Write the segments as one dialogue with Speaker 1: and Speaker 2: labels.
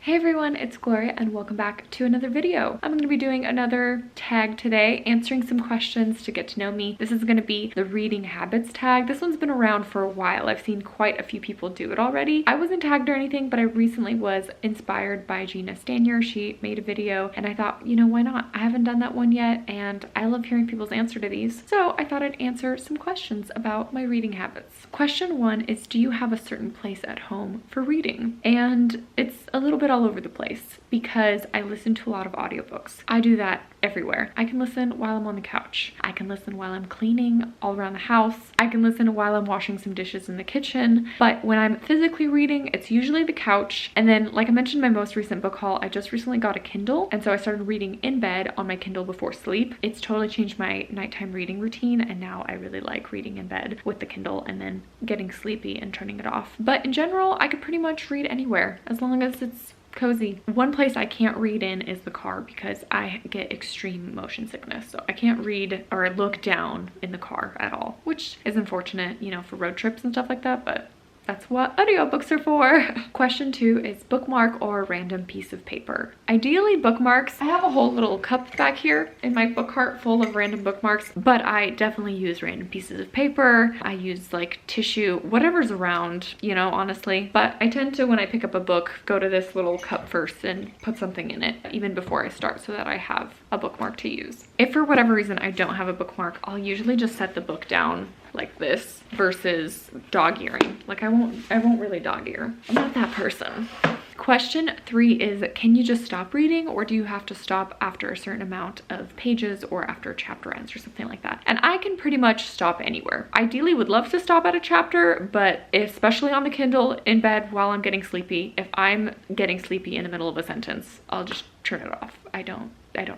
Speaker 1: Hey everyone, it's Gloria and welcome back to another video. I'm going to be doing another tag today, answering some questions to get to know me. This is going to be the reading habits tag. This one's been around for a while. I've seen quite a few people do it already. I wasn't tagged or anything, but I recently was inspired by Gina Stanier. She made a video and I thought, you know, why not? I haven't done that one yet and I love hearing people's answer to these. So I thought I'd answer some questions about my reading habits. Question one is, do you have a certain place at home for reading? And it's a little bit all over the place because I listen to a lot of audiobooks. I do that everywhere. I can listen while I'm on the couch. I can listen while I'm cleaning all around the house. I can listen while I'm washing some dishes in the kitchen. But when I'm physically reading, it's usually the couch. And then, like I mentioned in my most recent book haul, I just recently got a Kindle. And so I started reading in bed on my Kindle before sleep. It's totally changed my nighttime reading routine. And now I really like reading in bed with the Kindle and then getting sleepy and turning it off. But in general, I could pretty much read anywhere as long as it's cozy. One place I can't read in is the car because I get extreme motion sickness. So I can't read or look down in the car at all, which is unfortunate, you know, for road trips and stuff like that, but that's what audiobooks are for. Question two is bookmark or a random piece of paper. Ideally bookmarks. I have a whole little cup back here in my book cart full of random bookmarks, but I definitely use random pieces of paper. I use like tissue, whatever's around, you know, honestly. But I tend to, when I pick up a book, go to this little cup first and put something in it even before I start so that I have a bookmark to use. If for whatever reason I don't have a bookmark, I'll usually just set the book down like this versus dog-earing. Like I won't really dog-ear. I'm not that person. Question three is, can you just stop reading or do you have to stop after a certain amount of pages or after a chapter ends or something like that? And I can pretty much stop anywhere. Ideally would love to stop at a chapter, but especially on the Kindle in bed while I'm getting sleepy, if I'm getting sleepy in the middle of a sentence, I'll just turn it off. I don't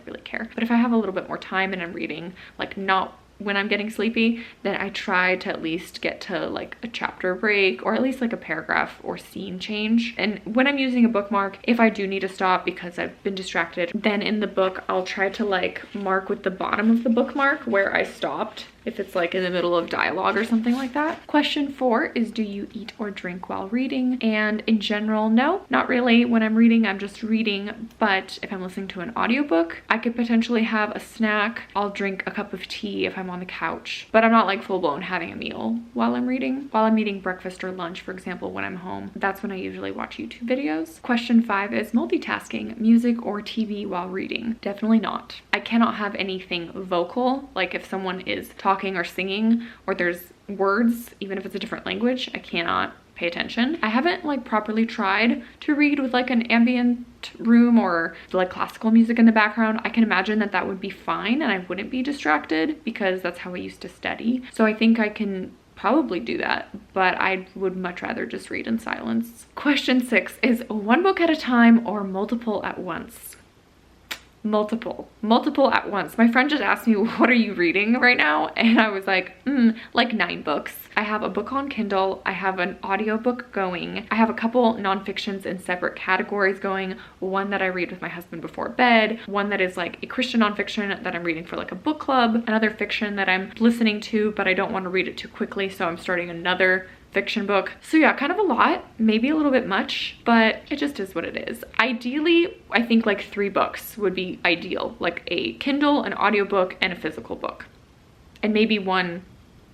Speaker 1: really care. But if I have a little bit more time and I'm reading, like not when I'm getting sleepy, then I try to at least get to like a chapter break or at least like a paragraph or scene change. And when I'm using a bookmark, if I do need to stop because I've been distracted, then in the book I'll try to like mark with the bottom of the bookmark where I stopped, if it's like in the middle of dialogue or something like that. Question four is, do you eat or drink while reading? And in general, no, not really. When I'm reading, I'm just reading. But if I'm listening to an audiobook, I could potentially have a snack. I'll drink a cup of tea if I'm on the couch, but I'm not like full blown having a meal while I'm reading. While I'm eating breakfast or lunch, for example, when I'm home, that's when I usually watch YouTube videos. Question five is multitasking, music or TV while reading? Definitely not. I cannot have anything vocal, like if someone is talking or singing or there's words, even if it's a different language, I cannot pay attention. I haven't like properly tried to read with like an ambient room or like classical music in the background. I can imagine that that would be fine and I wouldn't be distracted because that's how I used to study. So I think I can probably do that, but I would much rather just read in silence. Question six is one book at a time or multiple at once? Multiple at once. My friend just asked me, what are you reading right now? And I was like, like 9 books. I have a book on Kindle. I have an audiobook going. I have a couple nonfictions in separate categories going. One that I read with my husband before bed. One that is like a Christian nonfiction that I'm reading for like a book club. Another fiction that I'm listening to, but I don't want to read it too quickly, so I'm starting another fiction book. So yeah, kind of a lot, maybe a little bit much, but it just is what it is. Ideally, I think like 3 books would be ideal, like a Kindle, an audiobook, and a physical book. And maybe one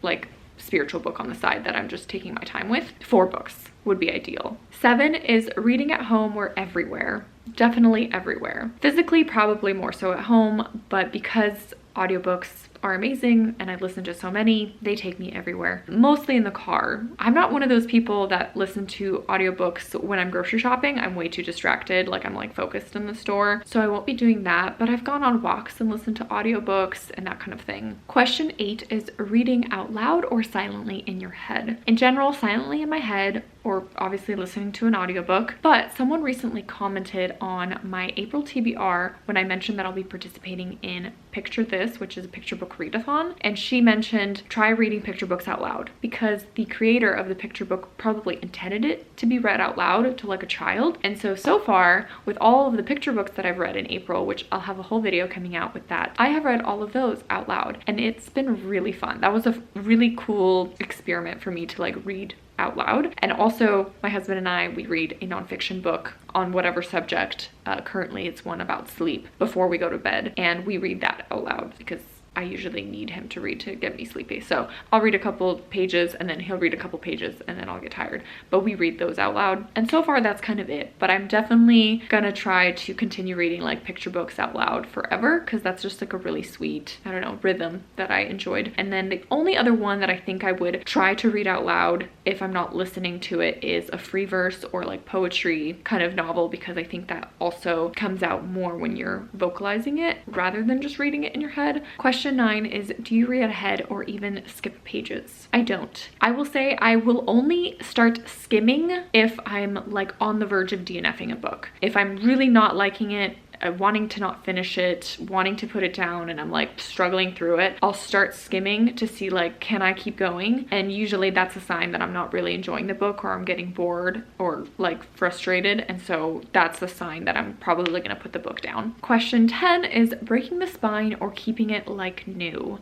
Speaker 1: like spiritual book on the side that I'm just taking my time with. 4 books would be ideal. 7 is reading at home or everywhere. Definitely everywhere. Physically, probably more so at home, but because audiobooks are amazing and I've listened to so many, they take me everywhere, mostly in the car. I'm not one of those people that listen to audiobooks when I'm grocery shopping. I'm way too distracted, like I'm like focused in the store, so I won't be doing that, but I've gone on walks and listened to audiobooks and that kind of thing. Question 8 is reading out loud or silently in your head? In general, silently in my head, or obviously listening to an audiobook, but someone recently commented on my April TBR when I mentioned that I'll be participating in Picture This, which is a picture book readathon, and she mentioned try reading picture books out loud because the creator of the picture book probably intended it to be read out loud to like a child. And so far with all of the picture books that I've read in April, which I'll have a whole video coming out with that, I have read all of those out loud and it's been really fun. That was a really cool experiment for me to like read out loud. And also my husband and I, we read a nonfiction book on whatever subject. Currently it's one about sleep before we go to bed, and we read that out loud because I usually need him to read to get me sleepy. So I'll read a couple pages and then he'll read a couple pages and then I'll get tired. But we read those out loud. And so far that's kind of it. But I'm definitely gonna try to continue reading like picture books out loud forever, because that's just like a really sweet, I don't know, rhythm that I enjoyed. And then the only other one that I think I would try to read out loud if I'm not listening to it is a free verse or like poetry kind of novel, because I think that also comes out more when you're vocalizing it rather than just reading it in your head. Question 9 is, do you read ahead or even skip pages? I don't. I will say I will only start skimming if I'm like on the verge of DNFing a book. If I'm really not liking it, wanting to not finish it, wanting to put it down, and I'm like struggling through it, I'll start skimming to see like, can I keep going? And usually that's a sign that I'm not really enjoying the book, or I'm getting bored or like frustrated, and so that's the sign that I'm probably gonna put the book down. Question 10 is breaking the spine or keeping it like new.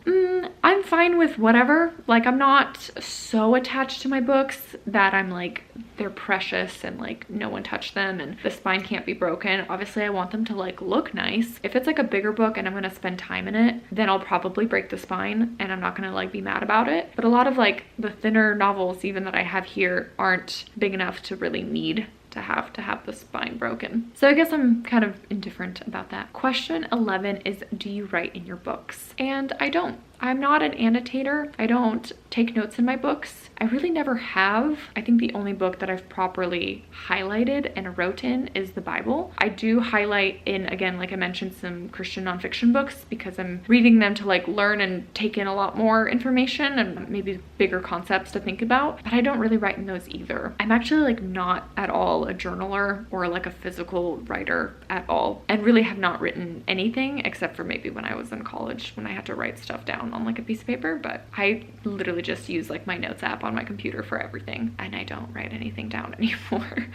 Speaker 1: I'm fine with whatever. Like, I'm not so attached to my books that I'm like, they're precious and like no one touched them and the spine can't be broken. Obviously I want them to like look nice. If it's like a bigger book and I'm gonna spend time in it, then I'll probably break the spine and I'm not gonna like be mad about it. But a lot of like the thinner novels even that I have here aren't big enough to really need to have the spine broken. So I guess I'm kind of indifferent about that. Question 11 is, do you write in your books? And I don't. I'm not an annotator. I don't take notes in my books. I really never have. I think the only book that I've properly highlighted and wrote in is the Bible. I do highlight in, again, like I mentioned, some Christian nonfiction books because I'm reading them to like learn and take in a lot more information and maybe bigger concepts to think about, but I don't really write in those either. I'm actually like not at all a journaler or like a physical writer at all, and really have not written anything except for maybe when I was in college when I had to write stuff down on like a piece of paper. But I literally just use like my notes app on my computer for everything, and I don't write anything down anymore.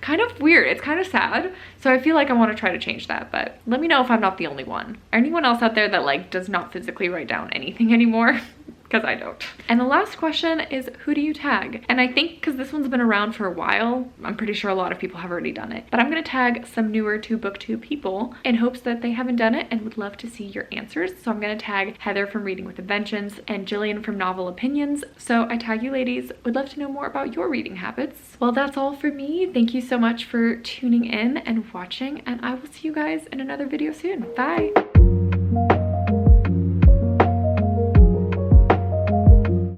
Speaker 1: Kind of weird. It's kind of sad. So I feel like I want to try to change that, but let me know if I'm not the only one. Anyone else out there that like does not physically write down anything anymore? Because I don't. And the last question is, who do you tag? And I think because this one's been around for a while, I'm pretty sure a lot of people have already done it, but I'm gonna tag some newer to BookTube people in hopes that they haven't done it and would love to see your answers. So I'm gonna tag Heather from Reading with Inventions and Jillian from Novel Opinions. So I tag you ladies. Would love to know more about your reading habits. Well, that's all for me. Thank you so much for tuning in and watching, and I will see you guys in another video soon. Bye.